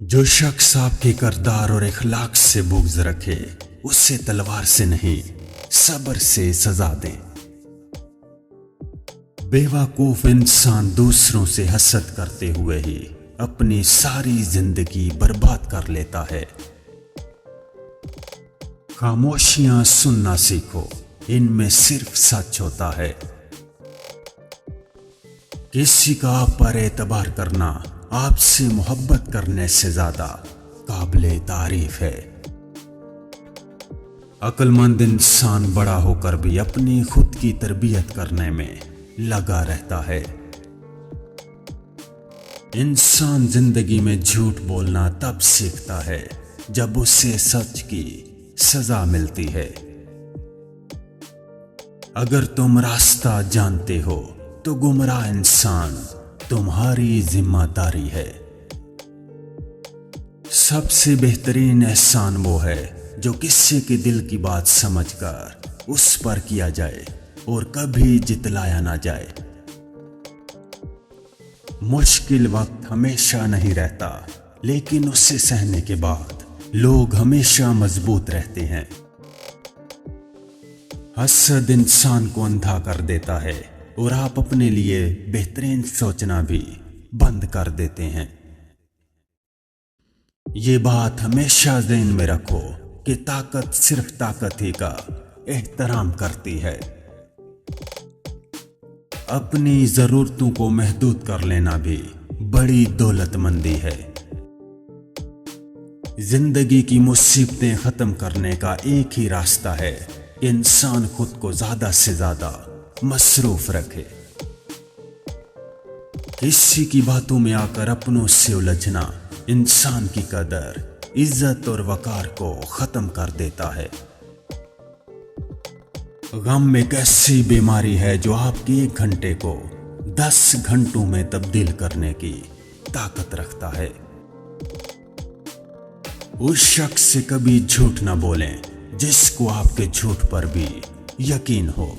جو شخص آپ کے کردار اور اخلاق سے بغض رکھے اسے تلوار سے نہیں صبر سے سزا دیں۔ بیوقوف انسان دوسروں سے حسد کرتے ہوئے ہی اپنی ساری زندگی برباد کر لیتا ہے۔ خاموشیاں سننا سیکھو، ان میں صرف سچ ہوتا ہے۔ کسی کا آپ پر اعتبار کرنا آپ سے محبت کرنے سے زیادہ قابل تعریف ہے۔ عقل مند انسان بڑا ہو کر بھی اپنی خود کی تربیت کرنے میں لگا رہتا ہے۔ انسان زندگی میں جھوٹ بولنا تب سیکھتا ہے جب اسے سچ کی سزا ملتی ہے۔ اگر تم راستہ جانتے ہو تو گمراہ انسان تمہاری ذمہ داری ہے۔ سب سے بہترین احسان وہ ہے جو کسی کے دل کی بات سمجھ کر اس پر کیا جائے اور کبھی جتلایا نہ جائے۔ مشکل وقت ہمیشہ نہیں رہتا، لیکن اسے سہنے کے بعد لوگ ہمیشہ مضبوط رہتے ہیں۔ حسد انسان کو اندھا کر دیتا ہے اور آپ اپنے لیے بہترین سوچنا بھی بند کر دیتے ہیں۔ یہ بات ہمیشہ ذہن میں رکھو کہ طاقت صرف طاقت ہی کا احترام کرتی ہے۔ اپنی ضرورتوں کو محدود کر لینا بھی بڑی دولت مندی ہے۔ زندگی کی مصیبتیں ختم کرنے کا ایک ہی راستہ ہے کہ انسان خود کو زیادہ سے زیادہ مصروف رکھے۔ کسی کی باتوں میں آ کر اپنوں سے الجھنا انسان کی قدر، عزت اور وقار کو ختم کر دیتا ہے۔ غم ایک ایسی بیماری ہے جو آپ کے 1 گھنٹے کو 10 گھنٹوں میں تبدیل کرنے کی طاقت رکھتا ہے۔ اس شخص سے کبھی جھوٹ نہ بولیں جس کو آپ کے جھوٹ پر بھی یقین ہو۔